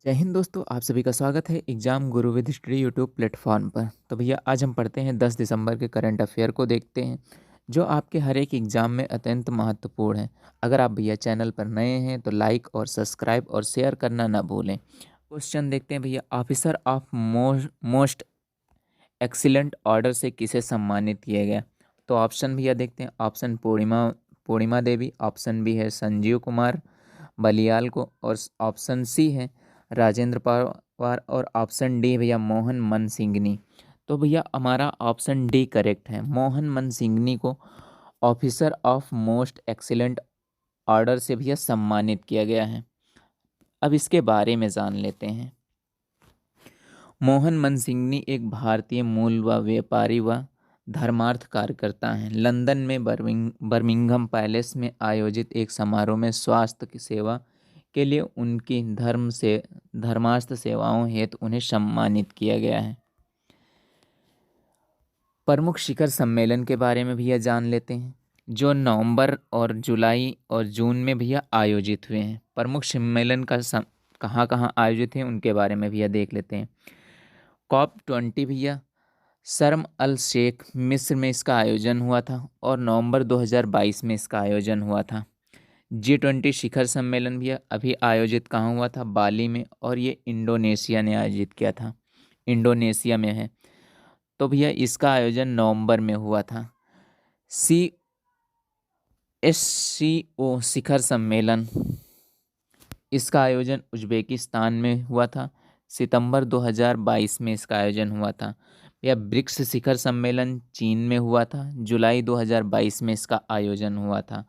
जय हिंद दोस्तों, आप सभी का स्वागत है exam Guru with history YouTube platform पर। तो भैया आज हम पढ़ते हैं 10 दिसंबर के करंट अफेयर को देखते हैं जो आपके हर एक एग्जाम में अत्यंत महत्वपूर्ण है। अगर आप भैया चैनल पर नए हैं तो लाइक और सब्सक्राइब और शेयर करना ना भूलें। क्वेश्चन देखते हैं भैया, officer of most excellent order से किसे सम्मानित किया गया। तो ऑप्शन भैया देखते हैं। ऑप्शन पूर्णिमा पूर्णिमा देवी, ऑप्शन बी है संजीव कुमार बलियाल को, और ऑप्शन सी है राजेंद्र पवार, और ऑप्शन डी भैया मोहन मनसिंघनी। तो भैया हमारा ऑप्शन डी करेक्ट है। मोहन मनसिंघनी को officer of most excellent order से भैया सम्मानित किया गया है। अब इसके बारे में जान लेते हैं। मोहन मनसिंघनी एक भारतीय मूल व व्यापारी व धर्मार्थ कार्यकर्ता हैं। लंदन में बर्मिंघम पैलेस में आयोजित एक समारोह में स्वास्थ्य की सेवा के लिए उनकी धर्मार्थ सेवाओं हेतु उन्हें सम्मानित किया गया है। प्रमुख शिखर सम्मेलन के बारे में भैया जान लेते हैं जो नवंबर और जुलाई और जून में भैया आयोजित हुए हैं। प्रमुख सम्मेलन कहाँ कहाँ आयोजित हैं उनके बारे में भैया देख लेते हैं। COP20 भैया शर्म अल शेख मिस्र में इसका आयोजन हुआ था और नवंबर 2022 में इसका आयोजन हुआ था। G20 शिखर सम्मेलन भैया अभी आयोजित कहाँ हुआ था, बाली में, और ये इंडोनेशिया ने आयोजित किया था, इंडोनेशिया में है। तो भैया इसका आयोजन नवंबर में हुआ था। SCO शिखर सम्मेलन, इसका आयोजन उज्बेकिस्तान में हुआ था। सितंबर 2022 में इसका आयोजन हुआ था। यह ब्रिक्स शिखर सम्मेलन चीन में हुआ था। जुलाई 2022 में इसका आयोजन हुआ था।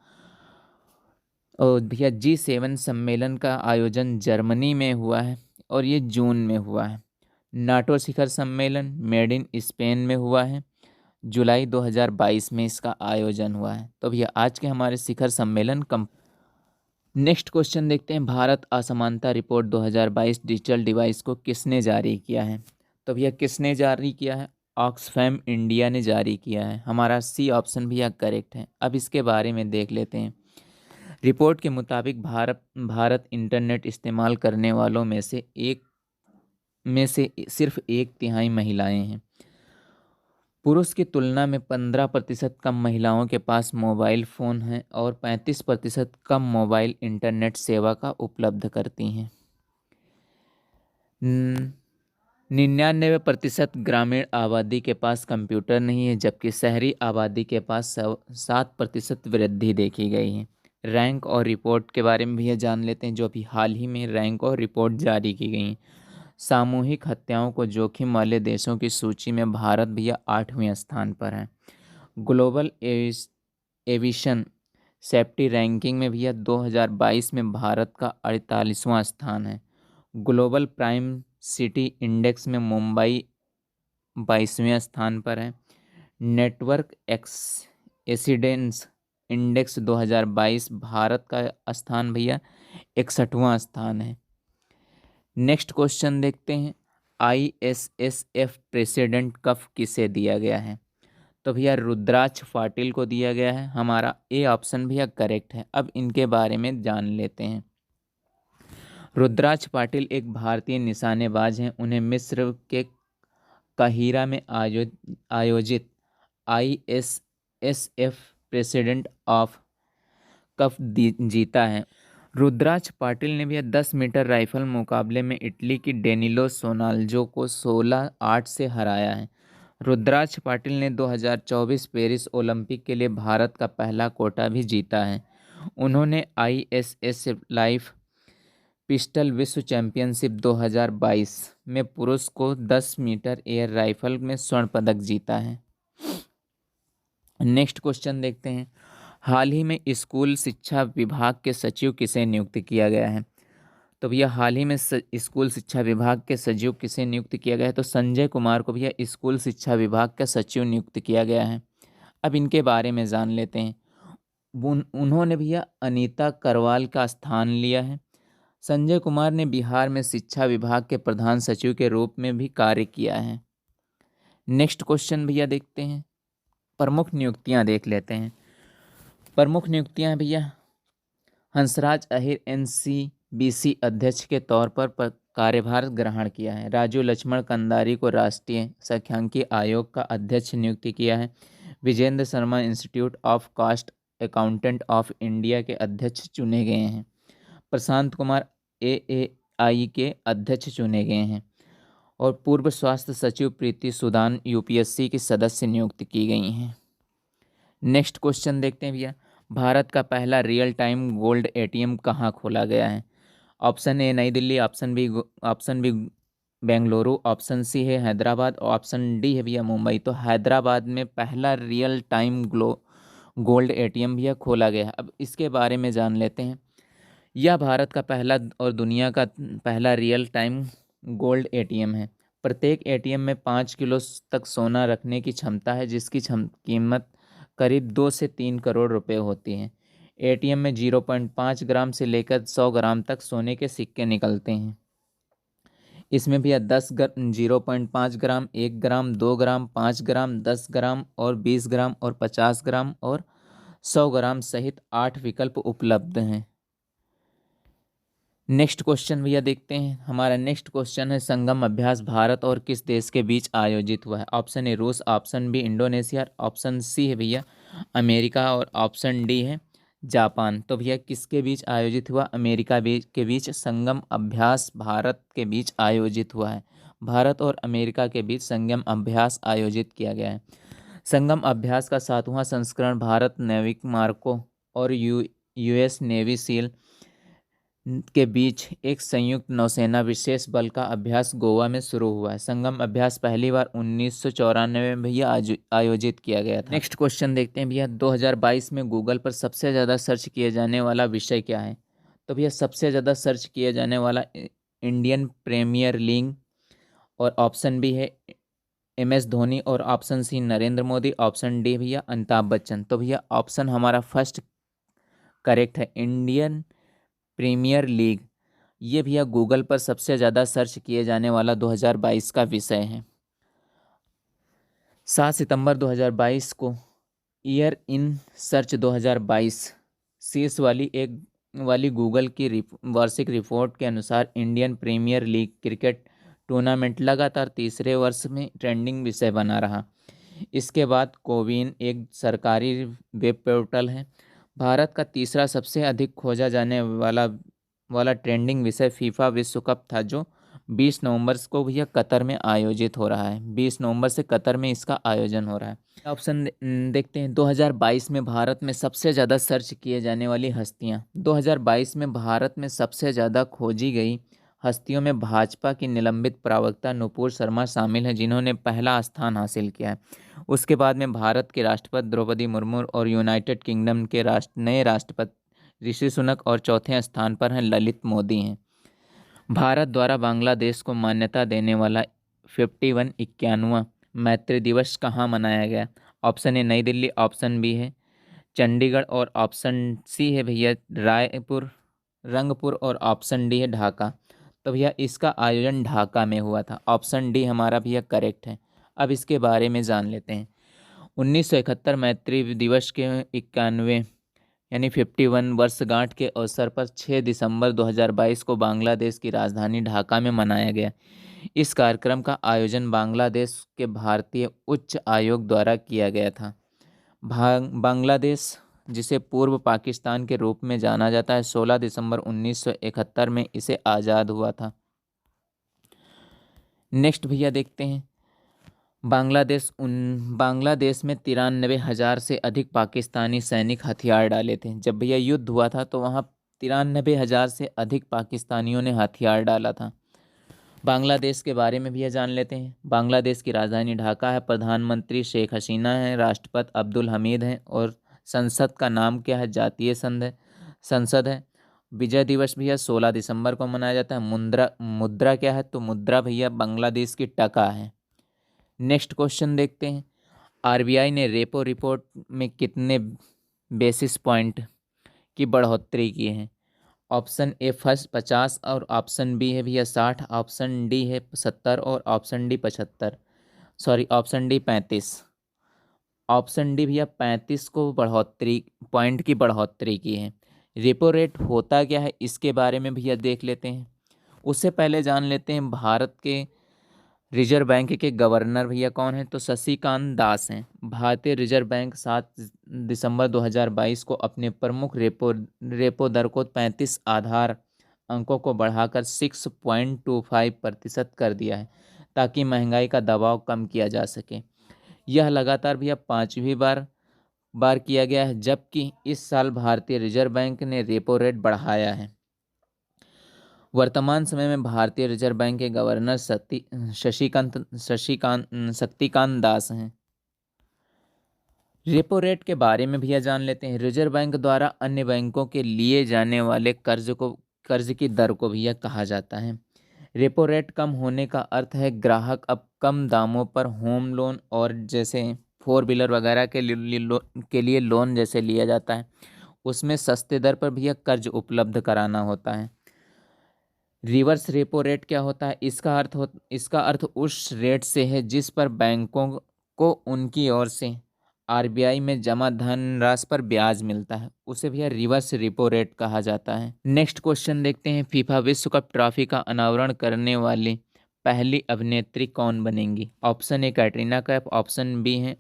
और भैया G7 सम्मेलन का आयोजन जर्मनी में हुआ है और ये जून में हुआ है। नाटो शिखर सम्मेलन मेड इन स्पेन में हुआ है। जुलाई 2022 में इसका आयोजन हुआ है। तो भैया आज के हमारे शिखर सम्मेलन नेक्स्ट क्वेश्चन देखते हैं। भारत असमानता रिपोर्ट 2022 डिजिटल डिवाइस को किसने जारी किया है। तो भैया किसने जारी किया है, ऑक्सफैम इंडिया ने जारी किया है। हमारा सी ऑप्शन भैया करेक्ट है। अब इसके बारे में देख लेते हैं। रिपोर्ट के मुताबिक भारत इंटरनेट इस्तेमाल करने वालों में से सिर्फ 1/3 महिलाएं हैं। पुरुष की तुलना में 15% कम महिलाओं के पास मोबाइल फ़ोन है और 35% कम मोबाइल इंटरनेट सेवा का उपलब्ध करती हैं। 99% ग्रामीण आबादी के पास कंप्यूटर नहीं है, जबकि शहरी आबादी के पास 7% वृद्धि देखी गई है। रैंक और रिपोर्ट के बारे में भी ये जान लेते हैं जो अभी हाल ही में रैंक और रिपोर्ट जारी की गई हैं। सामूहिक हत्याओं को जोखिम वाले देशों की सूची में भारत भैया 8वें स्थान पर है। ग्लोबल एविएशन सेफ्टी रैंकिंग में भैया 2022 में भारत का 48वां स्थान है। ग्लोबल प्राइम सिटी इंडेक्स में मुंबई 22वें स्थान पर है। नेटवर्क एक्सीडेंस इंडेक्स 2022 भारत का स्थान भैया 61वां स्थान है। नेक्स्ट क्वेश्चन देखते हैं। ISSF प्रेसिडेंट कप किसे दिया गया है। तो भैया रुद्राक्ष पाटिल को दिया गया है। हमारा ए ऑप्शन भैया करेक्ट है। अब इनके बारे में जान लेते हैं। रुद्राक्ष पाटिल एक भारतीय निशानेबाज हैं। उन्हें मिस्र के काहिरा में आयोजित ISSF प्रेसिडेंट ऑफ कप जीता है। रुद्राक्ष पाटिल ने भी 10 मीटर राइफल मुकाबले में इटली की डेनिलो सोनाल्जो को 16-8 से हराया है। रुद्राक्ष पाटिल ने 2024 पेरिस ओलंपिक के लिए भारत का पहला कोटा भी जीता है। उन्होंने ISSF लाइफ पिस्टल विश्व चैंपियनशिप 2022 में पुरुष को 10 मीटर एयर राइफल में स्वर्ण पदक जीता है। नेक्स्ट क्वेश्चन देखते हैं। हाल ही में स्कूल शिक्षा विभाग के सचिव किसे नियुक्त किया गया है। तो भैया हाल ही में स्कूल शिक्षा विभाग के सचिव किसे नियुक्त किया गया है। तो संजय कुमार को भैया स्कूल शिक्षा विभाग का सचिव नियुक्त किया गया है। अब इनके बारे में जान लेते हैं। उन्होंने भैया अनीता करवाल का स्थान लिया है। संजय कुमार ने बिहार में शिक्षा विभाग के प्रधान सचिव के रूप में भी कार्य किया है। नेक्स्ट क्वेश्चन भैया देखते हैं। प्रमुख नियुक्तियां देख लेते हैं। प्रमुख नियुक्तियां हैं भैया। हंसराज अहिर NCBC अध्यक्ष के तौर पर कार्यभार ग्रहण किया है। राजू लक्ष्मण कंदारी को राष्ट्रीय सांख्यिकी आयोग का अध्यक्ष नियुक्त किया है। Vijendra Sharma institute of cost accountant of India के अध्यक्ष चुने गए हैं। प्रशांत कुमार AAI के अध्यक्ष चुने गए हैं। और पूर्व स्वास्थ्य सचिव प्रीति सुदान UPSC की सदस्य नियुक्त की गई हैं। नेक्स्ट क्वेश्चन देखते हैं भैया, भारत का पहला रियल टाइम गोल्ड ATM कहाँ खोला गया है? Option A New Delhi, option B Bengaluru, option C है हैदराबाद, ऑप्शन डी है भैया मुंबई। तो हैदराबाद में पहला रियल टाइम गोल्ड ATM भैया खोला गया है। अब इसके बारे में जान लेते हैं। यह भारत का पहला और दुनिया का पहला रियल टाइम गोल्ड ATM है। प्रत्येक ATM में 5 किलो तक सोना रखने की क्षमता है, जिसकी कीमत करीब 2 से 3 करोड़ रुपए होती है। ATM में 0.5 ग्राम से लेकर 100 ग्राम तक सोने के सिक्के निकलते हैं। इसमें भी 0.5 ग्राम, 1 ग्राम, 2 ग्राम, 5 ग्राम, 10 ग्राम और 20 ग्राम और 50 ग्राम और 100 ग्राम सहित 8 विकल्प उपलब्ध हैं। नेक्स्ट क्वेश्चन भैया देखते हैं। हमारा नेक्स्ट क्वेश्चन है, संगम अभ्यास भारत और किस देश के बीच आयोजित हुआ है? ऑप्शन ए रूस, option B Indonesia, option C है भैया अमेरिका और ऑप्शन डी है जापान। तो भैया किसके बीच आयोजित हुआ? अमेरिका के बीच संगम अभ्यास भारत के बीच आयोजित हुआ है। भारत और अमेरिका के बीच संगम अभ्यास आयोजित किया गया है। संगम अभ्यास का 7वां संस्करण भारत नैविक मार्को और US नेवी सील के बीच एक संयुक्त नौसेना विशेष बल का अभ्यास गोवा में शुरू हुआ है। संगम अभ्यास पहली बार 1994 में भैया आयोजित किया गया था। नेक्स्ट क्वेश्चन देखते हैं भैया, 2022 में गूगल पर सबसे ज़्यादा सर्च किए जाने वाला विषय क्या है? तो भैया सबसे ज़्यादा सर्च किया जाने वाला इंडियन प्रीमियर लीग और ऑप्शन बी है MS धोनी और option C Narendra Modi, option D भैया अमिताभ बच्चन। तो भैया ऑप्शन हमारा फर्स्ट करेक्ट है, इंडियन प्रीमियर लीग। ये भैया गूगल पर सबसे ज़्यादा सर्च किए जाने वाला 2022 का विषय है। 7 सितंबर 2022 को ईयर इन सर्च 2022 शीर्ष वाली गूगल की वार्षिक रिपोर्ट के अनुसार Indian Premier League cricket tournament लगातार तीसरे वर्ष में ट्रेंडिंग विषय बना रहा। इसके बाद कोविन एक सरकारी वेब पोर्टल है। भारत का तीसरा सबसे अधिक खोजा जाने वाला ट्रेंडिंग विषय फीफा विश्व कप था, जो 20 नवंबर को भैया कतर में आयोजित हो रहा है। 20 नवंबर से कतर में इसका आयोजन हो रहा है। ऑप्शन देखते हैं, 2022 में भारत में सबसे ज़्यादा सर्च किए जाने वाली हस्तियां। 2022 में भारत में सबसे ज़्यादा खोजी गई हस्तियों में भाजपा की निलंबित प्रवक्ता नुपुर शर्मा शामिल हैं, जिन्होंने पहला स्थान हासिल किया है। उसके बाद में भारत के राष्ट्रपति द्रौपदी मुर्मू और यूनाइटेड किंगडम के नए राष्ट्रपति ऋषि सुनक और चौथे स्थान पर हैं ललित मोदी हैं। भारत द्वारा बांग्लादेश को मान्यता देने वाला 51वां मैत्री दिवस कहाँ मनाया गया? Option A New Delhi, option B है चंडीगढ़ और ऑप्शन सी है भैया रंगपुर और ऑप्शन डी है ढाका। तो भैया इसका आयोजन ढाका में हुआ था। ऑप्शन डी हमारा भैया करेक्ट है। अब इसके बारे में जान लेते हैं। 1971 मैत्री दिवस के 91 यानी 51 वर्षगांठ के अवसर पर 6 दिसंबर 2022 को बांग्लादेश की राजधानी ढाका में मनाया गया। इस कार्यक्रम का आयोजन बांग्लादेश के भारतीय उच्च आयोग द्वारा किया गया था। बांग्लादेश, जिसे पूर्व पाकिस्तान के रूप में जाना जाता है, 16 दिसंबर 1971 में इसे आज़ाद हुआ था। नेक्स्ट भैया देखते हैं, बांग्लादेश में 93,000 से अधिक पाकिस्तानी सैनिक हथियार डाले थे। जब भैया युद्ध हुआ था तो वहाँ 93,000 से अधिक पाकिस्तानियों ने हथियार डाला था। बांग्लादेश के बारे में भैया जान लेते हैं। बांग्लादेश की राजधानी ढाका है। प्रधानमंत्री शेख हसीना है, राष्ट्रपति अब्दुल हमीद हैं और संसद का नाम क्या है? जातीय संसद है। विजय दिवस भैया 16 दिसंबर को मनाया जाता है। मुद्रा क्या है? तो मुद्रा भैया बांग्लादेश की टका है। नेक्स्ट क्वेश्चन देखते हैं, RBI ने रेपो रिपोर्ट में कितने बेसिस पॉइंट की बढ़ोतरी की है? ऑप्शन ए फर्स्ट 50 और ऑप्शन बी है भैया 60, ऑप्शन डी है 70 और ऑप्शन डी 35। ऑप्शन डी भैया 35 को पॉइंट की बढ़ोतरी की है। रेपो रेट होता क्या है इसके बारे में भैया देख लेते हैं। उससे पहले जान लेते हैं भारत के रिजर्व बैंक के गवर्नर भैया कौन है, तो शशिकांत दास हैं। भारतीय रिजर्व बैंक 7 दिसंबर 2022 को अपने प्रमुख रेपो दर को 35 आधार अंकों को बढ़ाकर 6.25% कर दिया है, ताकि महंगाई का दबाव कम किया जा सके। यह लगातार भैया पांचवी बार किया गया है, जबकि इस साल भारतीय रिजर्व बैंक ने रेपो रेट बढ़ाया है। वर्तमान समय में भारतीय रिजर्व बैंक के गवर्नर शक्तिकांत दास हैं। रेपो रेट के बारे में भैया जान लेते हैं। रिजर्व बैंक द्वारा अन्य बैंकों के लिए जाने वाले कर्ज की दर को भैया कहा जाता है। रेपो रेट कम होने का अर्थ है ग्राहक अब कम दामों पर होम लोन और जैसे 4 व्हीलर वगैरह के लिए लोन जैसे लिया जाता है, उसमें सस्ते दर पर भैया कर्ज उपलब्ध कराना होता है। रिवर्स रेपो रेट क्या होता है, इसका अर्थ उस रेट से है जिस पर बैंकों को उनकी ओर से आरबीआई में जमा धनराशि पर ब्याज मिलता है, उसे भैया रिवर्स रेपो रेट कहा जाता है। नेक्स्ट क्वेश्चन देखते हैं। फीफा विश्व कप ट्रॉफी का अनावरण करने वाली पहली अभिनेत्री कौन बनेंगी? Option A Katrina Kaif, option B है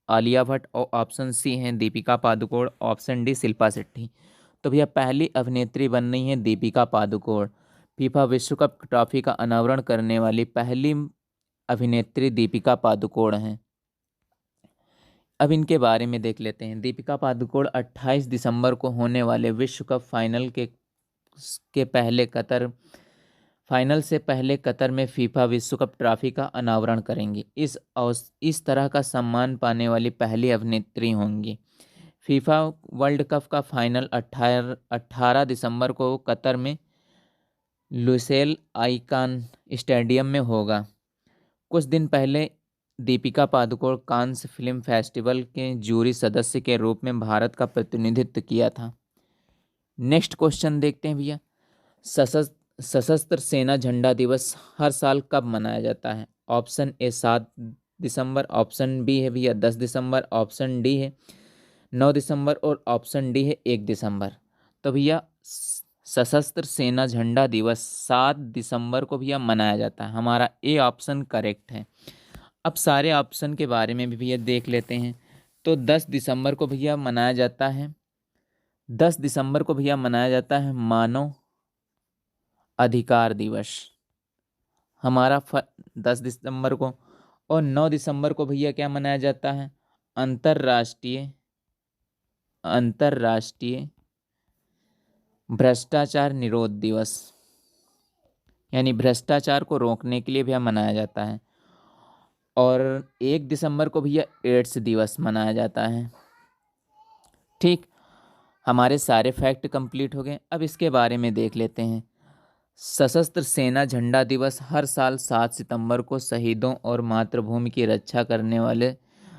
आलिया भट्ट और ऑप्शन सी है दीपिका पादुकोण, ऑप्शन डी शिल्पा शेट्टी। तो भैया पहली अभिनेत्री बन रही है दीपिका पादुकोण। फीफा विश्व कप ट्रॉफी का अनावरण करने वाली पहली अभिनेत्री दीपिका पादुकोण हैं। अब इनके बारे में देख लेते हैं। दीपिका पादुकोण 28 दिसंबर को होने वाले विश्व कप फाइनल से पहले कतर में फीफा विश्व कप ट्रॉफी का अनावरण करेंगी। इस तरह का सम्मान पाने वाली पहली अभिनेत्री होंगी। फीफा वर्ल्ड कप का फाइनल 18 दिसंबर को कतर में लुसेल आइकान स्टेडियम में होगा। कुछ दिन पहले Deepika Padukone Cannes film festival के जूरी सदस्य के रूप में भारत का प्रतिनिधित्व किया था। नेक्स्ट क्वेश्चन देखते हैं भैया। सशस्त्र सेना झंडा दिवस हर साल कब मनाया जाता है? ऑप्शन ए 7 दिसंबर, ऑप्शन बी है भैया 10 दिसंबर, ऑप्शन डी है 9 दिसंबर और ऑप्शन डी है 1 दिसंबर। तो भैया सशस्त्र सेना झंडा दिवस 7 दिसंबर को भैया मनाया जाता है। हमारा ए ऑप्शन करेक्ट है। अब सारे ऑप्शन के बारे में भी भैया देख लेते हैं। तो 10 दिसंबर को भैया मनाया जाता है 10 दिसंबर को भैया मनाया जाता है मानव अधिकार दिवस हमारा 10 दिसंबर को। और 9 दिसंबर को भैया क्या मनाया जाता है? अंतर्राष्ट्रीय भ्रष्टाचार निरोध दिवस, यानी भ्रष्टाचार को रोकने के लिए भैया मनाया जाता है। और 1 दिसंबर को भैया एड्स दिवस मनाया जाता है। ठीक, हमारे सारे फैक्ट कंप्लीट हो गए। अब इसके बारे में देख लेते हैं। सशस्त्र सेना झंडा दिवस हर साल 7 सितंबर को शहीदों और मातृभूमि की रक्षा करने वाले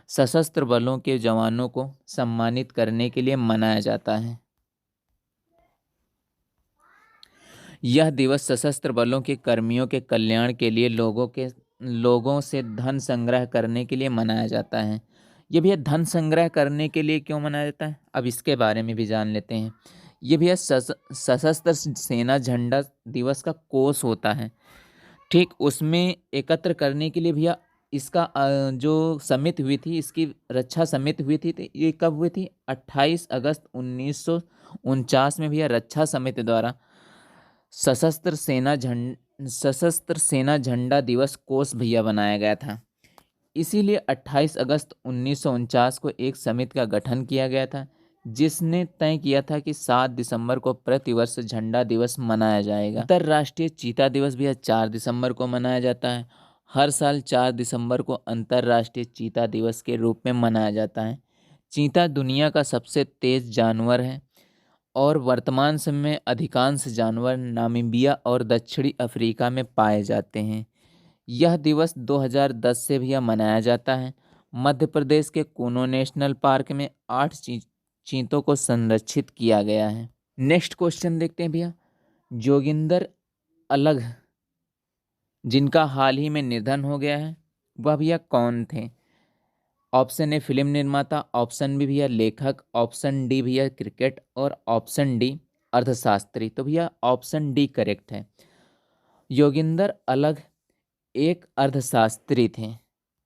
सशस्त्र बलों के जवानों को सम्मानित करने के लिए मनाया जाता है। यह दिवस सशस्त्र बलों के कर्मियों के कल्याण के लिए लोगों से धन संग्रह करने के लिए मनाया जाता है। ये भैया धन संग्रह करने के लिए क्यों मनाया जाता है, अब इसके बारे में भी जान लेते हैं। ये भैया सशस्त्र सेना झंडा दिवस का कोष होता है, ठीक, उसमें एकत्र करने के लिए भैया इसका जो समिति हुई थी, इसकी रक्षा समिति हुई थी, तो ये कब हुई थी? 28 अगस्त 1949 में भैया रक्षा समिति द्वारा सशस्त्र सेना झंडा दिवस कोष भैया बनाया गया था। इसीलिए 28 अगस्त 1949 को एक समिति का गठन किया गया था, जिसने तय किया था कि 7 दिसंबर को प्रतिवर्ष झंडा दिवस मनाया जाएगा। अंतर्राष्ट्रीय चीता दिवस भी 4 दिसंबर को मनाया जाता है। हर साल 4 दिसंबर को अंतर्राष्ट्रीय चीता दिवस के रूप में मनाया जाता है। चीता दुनिया का सबसे तेज जानवर है और वर्तमान समय में अधिकांश जानवर नामीबिया और दक्षिणी अफ्रीका में पाए जाते हैं। यह दिवस 2010 से भी मनाया जाता है। मध्य प्रदेश के कूनो नेशनल पार्क में 8 चीतों को संरक्षित किया गया है। नेक्स्ट क्वेश्चन देखते हैं भैया। जोगिंदर अलग जिनका हाल ही में निधन हो गया है, वह भैया कौन थे? ऑप्शन ए फिल्म निर्माता, ऑप्शन बी भैया लेखक, ऑप्शन डी भैया क्रिकेट और ऑप्शन डी अर्थशास्त्री। तो भैया ऑप्शन डी करेक्ट है। योगिंदर अलग एक अर्थशास्त्री थे।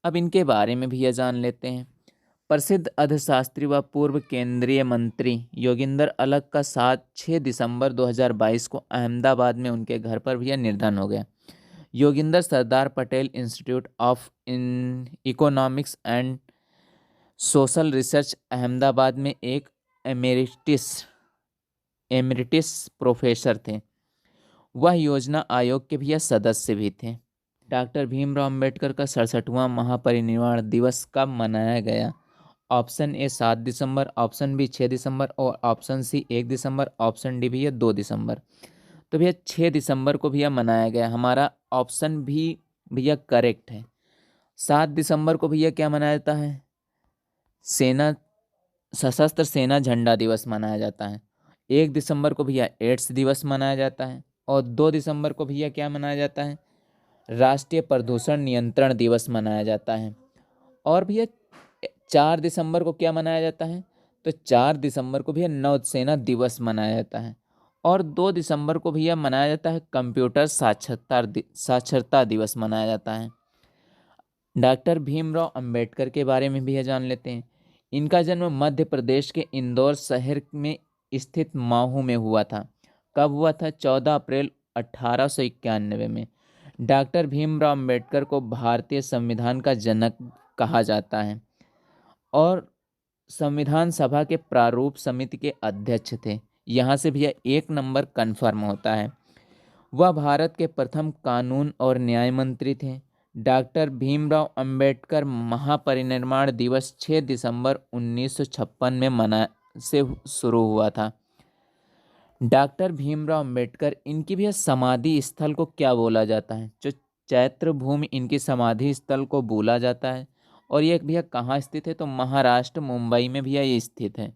अब इनके बारे में भी यह जान लेते हैं। प्रसिद्ध अर्थशास्त्री व पूर्व केंद्रीय मंत्री योगिंदर अलग का 6 दिसंबर 2022 को अहमदाबाद में उनके घर पर भी निधन हो गया। Yoginder Sardar Patel institute of economics and social research Ahmedabad में एक एमेरिटिस प्रोफेसर थे। वह योजना आयोग के भी सदस्य भी थे। डॉक्टर भीमराव अंबेडकर का 67वां महापरिनिर्वाण दिवस कब मनाया गया? ऑप्शन ए 7 दिसंबर, ऑप्शन बी 6 दिसंबर और ऑप्शन सी 1 दिसंबर, ऑप्शन डी भैया 2 दिसंबर। तो भैया 6 दिसंबर को भैया मनाया गया। हमारा ऑप्शन भी भैया करेक्ट है। 7 दिसंबर को भैया क्या मनाया जाता है? सशस्त्र सेना झंडा दिवस मनाया जाता है। 1 दिसंबर को भैया एड्स दिवस मनाया जाता है और 2 दिसंबर को भैया क्या मनाया जाता है? राष्ट्रीय प्रदूषण नियंत्रण दिवस मनाया जाता है। और भैया 4 दिसंबर को क्या मनाया जाता है? तो 4 दिसंबर को भैया नौसेना दिवस मनाया जाता है और 2 दिसंबर को भैया मनाया जाता है कंप्यूटर साक्षरता दिवस मनाया जाता है। डॉक्टर भीमराव अंबेडकर के बारे में भी जान लेते हैं। इनका जन्म मध्य प्रदेश के इंदौर शहर में स्थित माहू में हुआ था। कब हुआ था? 14 अप्रैल 1891 में। डॉक्टर भीमराव अंबेडकर को भारतीय संविधान का जनक कहा जाता है और संविधान सभा के प्रारूप समिति के अध्यक्ष थे। यहाँ से भैया 1 नंबर कन्फर्म होता है। वह भारत के प्रथम कानून और न्याय मंत्री थे। डॉक्टर भीमराव अंबेडकर महापरिनिर्वाण दिवस 6 दिसंबर 1956 में से शुरू हुआ था। डॉक्टर भीमराव अंबेडकर इनकी भी समाधि स्थल को क्या बोला जाता है? जो चैत्र भूमि इनकी समाधि स्थल को बोला जाता है और ये भैया कहाँ स्थित है? तो महाराष्ट्र मुंबई में भैया ये स्थित है।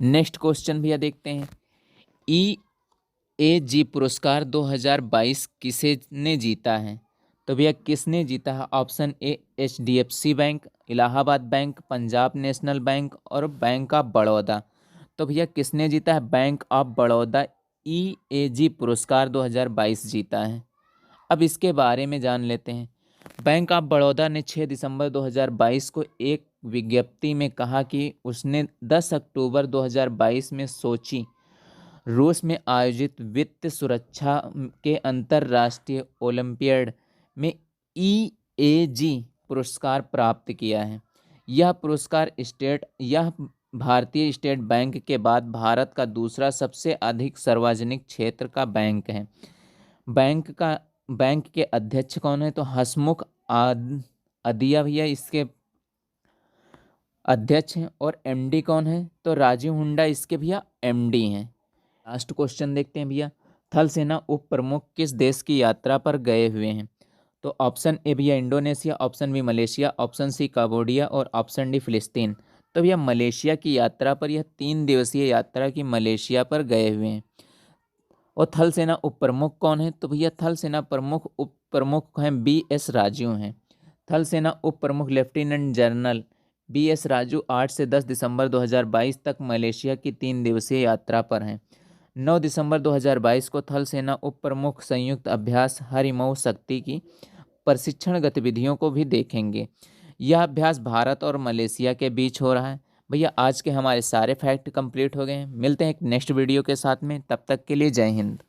नेक्स्ट क्वेश्चन भैया देखते हैं। EAG पुरस्कार 2022 किसे ने जीता है? तो भैया किसने जीता है? ऑप्शन ए HDFC bank, Allahabad bank, Punjab national bank और बैंक ऑफ बड़ौदा। तो भैया किसने जीता है? बैंक ऑफ बड़ौदा EAG पुरस्कार 2022 जीता है। अब इसके बारे में जान लेते हैं। बैंक ऑफ बड़ौदा ने 6 दिसंबर 2022 को एक विज्ञप्ति में कहा कि उसने 10 अक्टूबर 2022 में सोची रूस में आयोजित वित्त सुरक्षा के अंतर्राष्ट्रीय ओलंपियाड में EAG पुरस्कार प्राप्त किया है। यह भारतीय स्टेट बैंक के बाद भारत का दूसरा सबसे अधिक सार्वजनिक क्षेत्र का बैंक है। बैंक के अध्यक्ष कौन है? तो हसमुख अदिया भैया इसके अध्यक्ष हैं। और MD कौन है? तो राजीव हुंडा इसके भैया MD हैं। लास्ट क्वेश्चन देखते हैं भैया। थल सेना उप प्रमुख किस देश की यात्रा पर गए हुए हैं? तो ऑप्शन ए भैया Indonesia, option B Malaysia, option C Cambodia और ऑप्शन डी फिलिस्तीन। तो भैया मलेशिया की यात्रा पर, यह 3 दिवसीय यात्रा की मलेशिया पर गए हुए हैं। और थल सेना उप प्रमुख कौन है? तो भैया थल सेना उप प्रमुख हैं BS राजू हैं। थल सेना उप प्रमुख लेफ्टिनेंट जनरल BS राजू 8 से 10 दिसंबर 2022 तक मलेशिया की 3 दिवसीय यात्रा पर हैं। 9 दिसंबर 2022 को थल सेना उप प्रमुख संयुक्त अभ्यास हरिमऊ शक्ति की प्रशिक्षण गतिविधियों को भी देखेंगे। यह अभ्यास भारत और मलेशिया के बीच हो रहा है। भैया आज के हमारे सारे फैक्ट कंप्लीट हो गए हैं। मिलते हैं एक नेक्स्ट वीडियो के साथ में, तब तक के लिए जय हिंद।